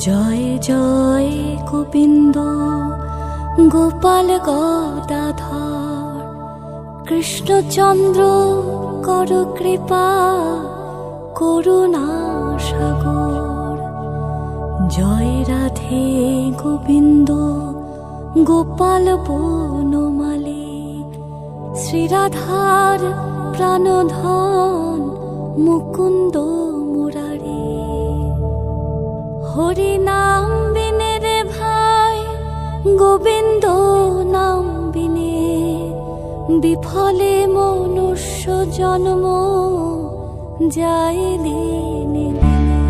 জয় জয় গোবিন্দ গোপাল গদাধর, কৃষ্ণচন্দ্র কর কৃপা করুণা সাগর। জয় রাধে গোবিন্দ গোপাল বনমালী, শ্রীরাধার প্রাণধন মুকুন্দ মুরারি। হরি নাম বিনে রে ভাই, গোবিন্দ নাম বিনে বিফলে মনুষ্য জন্ম যায় দিনে দিনে।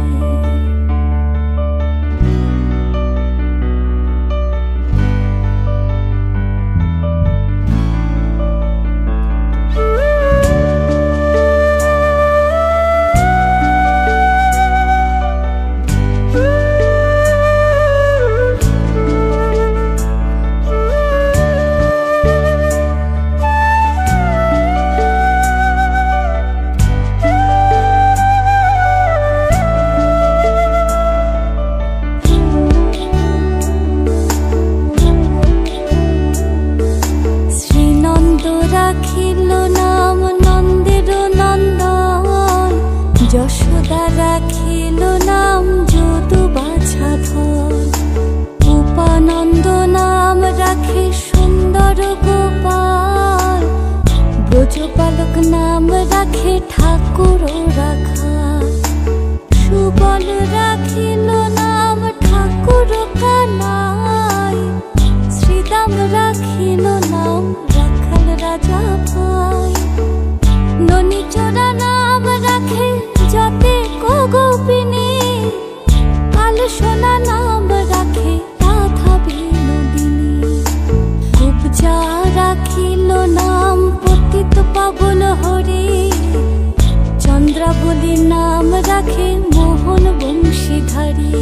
যশোদা রাখিল নাম যদু বাছাধর, উপানন্দ নাম রাখে সুন্দর গোপাল, ব্রজবালক নাম রাখে ঠাকুর রাখা, সুবল রাখিল নাম ঠাকুর কানাই, শ্রীদাম রাখিল নাম রাখাল রাজা ভাই, ননীচরা নাম রাখে যতে কো গোপিনী, কাল সোনা নাম রাখে রাধা বিনোদিনী, কুবজা রাখিল নাম পতিত পাবন হরি, চন্দ্রাবলী নাম রাখে মোহন বংশীধারী,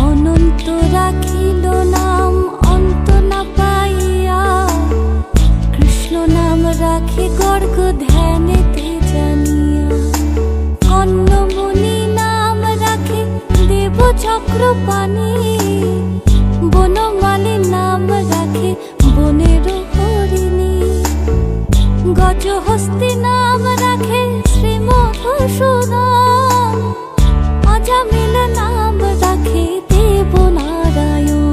অনন্ত রাখিল নাম অন্ত না পাইয়া, কৃষ্ণ নাম রাখে গর্গ ধ্যানেতে জানিয়া, কর্ণমুনি নাম রাখে দেব চক্রপাণি, বনমালী নাম রাখে বনের হরিণী, গজহস্তি নাম রাখে শ্রীমধুসূদন, অজামিল নাম রাখে দেবনারায়ণ।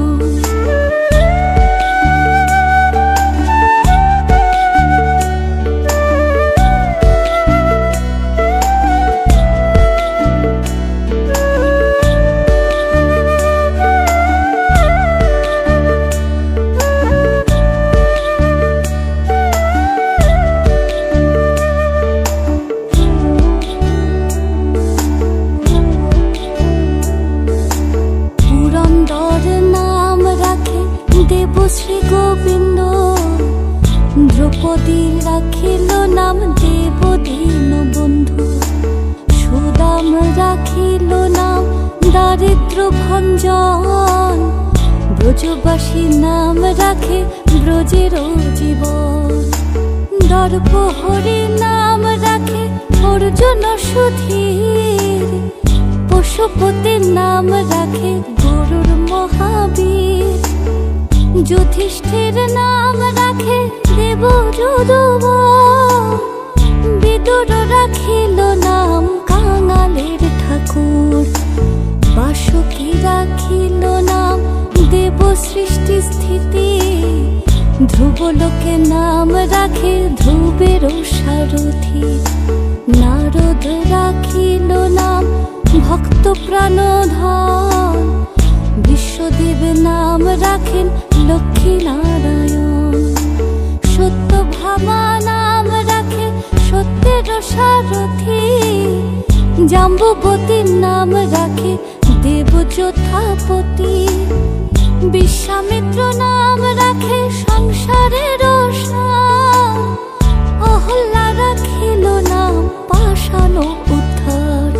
শ্রী গোবিন্দ, দ্রৌপদী রাখিল নাম দেব দীন বন্ধু, সুদাম রাখিল নাম দারিদ্র ভঞ্জন, ব্রজবাসী নাম রাখে ব্রজের জীবন, দর্পহরি নাম রাখে অর্জুন সুধীর, পশুপতির নাম রাখে গরুর মহাবীর, যুধিষ্ঠির নাম রাখে দেব যদুবর, বিদুর রাখিল নাম কাঙালের ঠাকুর, বাসুকী রাখিল নাম দেব সৃষ্টি স্থিতি, ধ্রুবলোকে নাম রাখে ধ্রুবের সারথি, নারদ রাখিল নাম ভক্ত প্রাণধন, বিশ্বদেব নাম রাখেন লক্ষ্মী নারায়ণ, সত্যভামা নাম রাখে সত্যের সারথি, জাম্বুবতীর নাম রাখে দেব যথাপতি, বিশ্বামিত্র নাম রাখে সংসারের সার, অহল্যা রাখিল নাম পাষাণ উদ্ধার।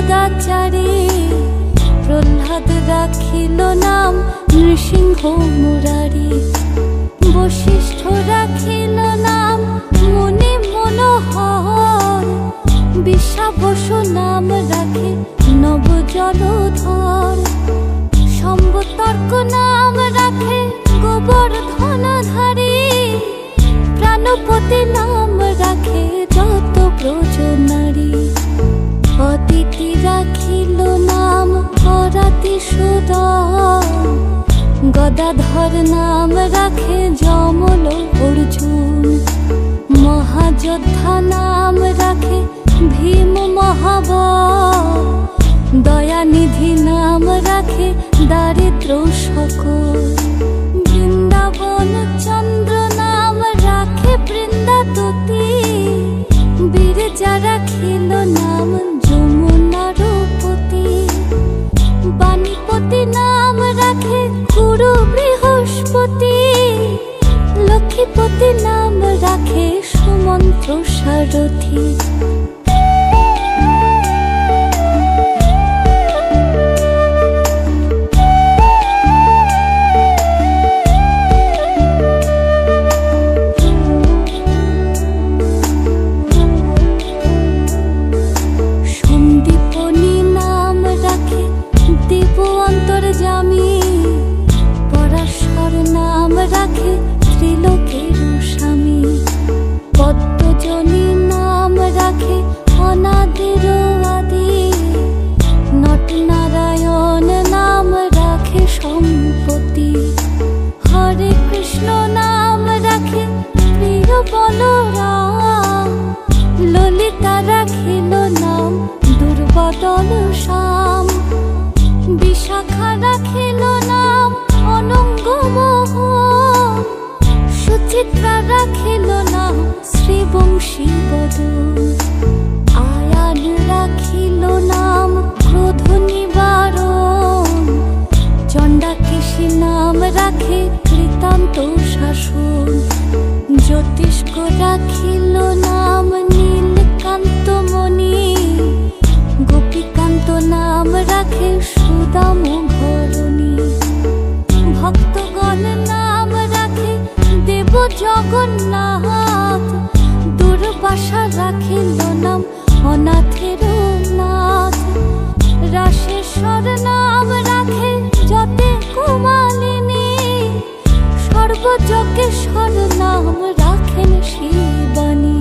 সদাচারী, প্রহ্লাদ রাখিল নাম নৃসিংহ মুরারি, বশিষ্ঠ রাখিল নাম মুনি মনোহর, বিশ্বাবসু নাম রাখে নব জলধর, সম্বতর্ক নাম রাখে গোবর্ধনধারী, প্রাণপতি নাম রাখে যত ব্রজ নারী, অদিতি রাখিল নাম অরাতি সুদন, গদাধর নাম রাখে যমল অর্জুন, মহাযোদ্ধা নাম রাখে ভীম মহাবল, দয়ানিধি নাম রাখে দারিদ্র সকল, বৃন্দাবন চন্দ্র নাম রাখে বৃন্দাততী, বিরজা রাখিল নাম যমুনারপতি, বাণীপতি নাম রাখে গুরু বৃহস্পতি, লক্ষ্মীপতি নাম রাখে সুমন্ত্র সারথি। ললিতা রাখিল নাম দুর্বদল শ্যাম, বিশাখা রাখিল নাম অনঙ্গ মোহন, সুচিত্রা রাখিল নাম শ্রীবংশী বদন, আয়ান রাখিল নাম ক্রোধ নিবারণ, চণ্ডাকেশী নাম রাখে কৃতান্ত শাসন, জ্যোতিষ্ক রাখিল নাম নীলকান্ত মণি, গোপীকান্ত নাম রাখে সুদাম ঘরণী, ভক্তগণ নাম রাখে দেব জগন্নাথ, দুর্বাসা রাখিল নাম অনাথের নাথ, রাশেশ্বর নাম রাখে যতে কুমালিনী, সর্বযজ্ঞেশ্বর নাম রাখেন শিবানী।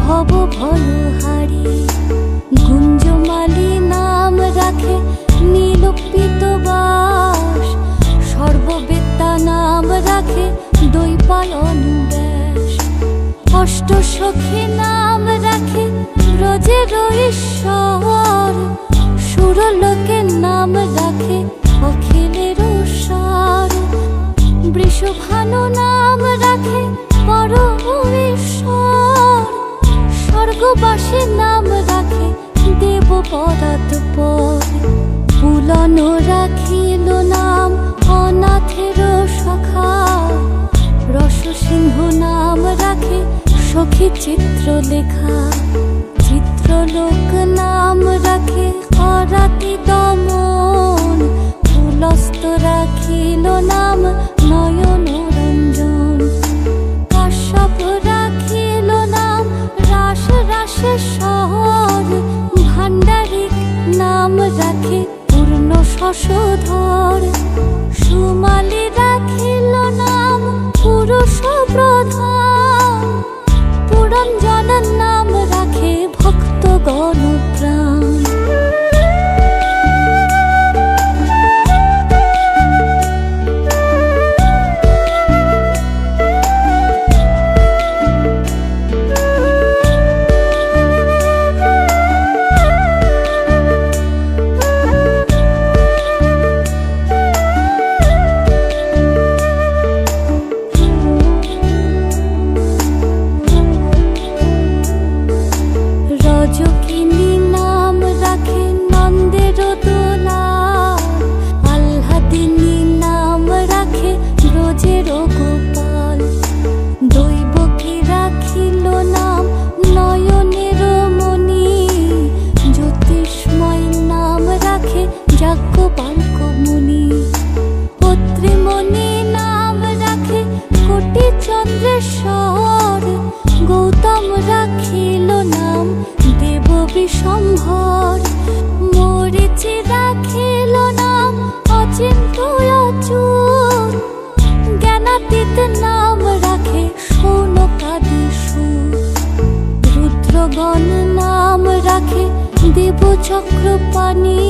ভব ভলহারি, গুঞ্জমালি নাম রাখে নীলপিত বাস, সর্ববেত্তা নাম রাখে দৈপায়ন ব্যাস, অষ্টসখী নাম রাখে ব্রজের ঈশ্বর, সুরলোকের নাম রাখে অখিলের সার, বৃষভানু নাম রাখে পরম ঈশ্বর, স্বর্গবাসীর নাম রাখে দেব পরাৎপর, পুলন রাখিল নাম অনাথের সখা, রসসিংহ নাম রাখে সখী চিত্রলেখা, চিত্রলোক নাম রাখে অরাতি দমন, পুলস্ত রাখিল নাম নয়ন রঞ্জন, কাশ্যপ রাখিল নাম রাস রাসেশ্বর, ভাণ্ডারিক নাম রাখে পূর্ণ শশধর, সুমালি রাখিল নাম পুরুষ প্রধান, পুরঞ্জনের নাম রাখে ভক্তগণ প্রাণ। বিশ্বম্ভর। মরিচি রাখিল নাম অচিন্ত অচ্যুত, জ্ঞানাতীত নাম রাখে সৌনকাদি সুর। রুদ্রগণ নাম রাখে দেব চক্রপাণি,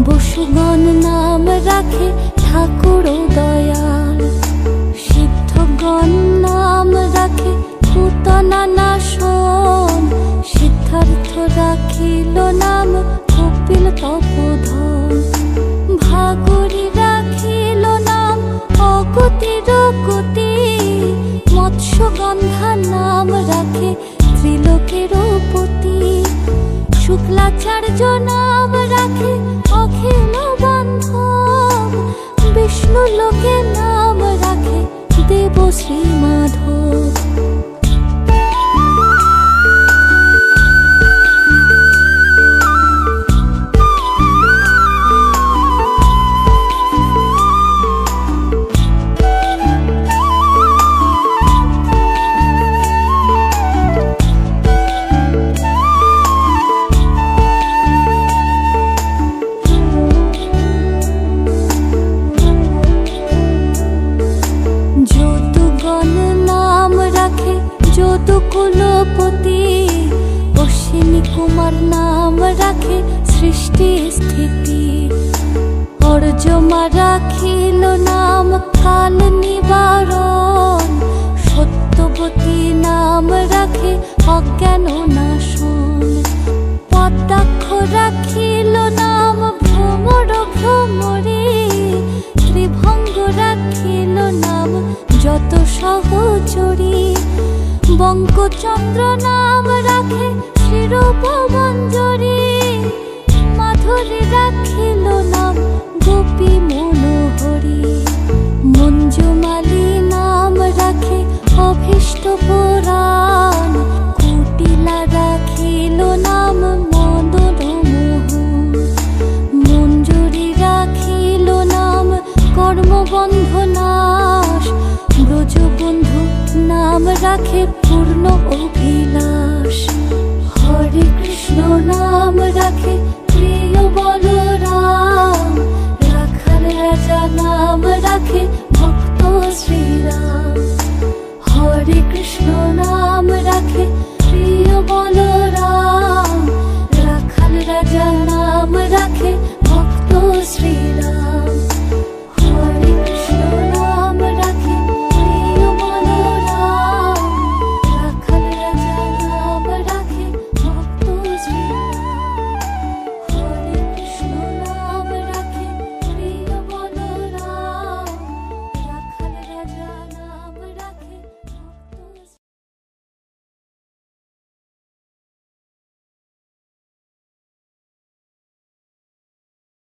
বসুগণ নাম রাখে ঠাকুর দয়াল। সিদ্ধগণ নাম রাখে পুতনা নাশন, সিদ্ধার্থ রাখিল নাম কপিল তপোধন। ভাগরী রাখিল নাম অগতির গতি, মৎস্যগন্ধা নাম রাখে ত্রিলোকের পতি। শুক্লাচার্য নাম রাখে অখিল বান্ধব, বিষ্ণু লোকে নাম রাখে দেব শ্রী মাধব। কুলপতি, অশ্বিনী কুমার নাম রাখে সৃষ্টি স্থিতি। অর্যমা রাখিল নাম কাল নিবারণ, সত্যবতী নাম রাখে অজ্ঞান নাশন। পদ্মাক্ষ রাখিল নাম ভ্রমর ভ্রমরে, ত্রিভঙ্গ রাখিল নাম যত সহচরী। বঙ্কচন্দ্র নাম রাখে শিরোপমঞ্জরি, মাধুরী রাখিল নাম গোপী মনোহরি। মঞ্জুমালী নাম রাখে অভীষ্ট পুরাণ, কুটিলা রাখিল নাম মদনমোহন। মঞ্জুরি রাখিল নাম কর্মবন্ধ নাশ, ব্রজবন্ধু নাম রাখে পূর্ণ অভিলাষ। হরে কৃষ্ণ নাম রাখে প্রিয় বলরাম, রাখাল রাজা নাম রাখে ভক্ত শ্রী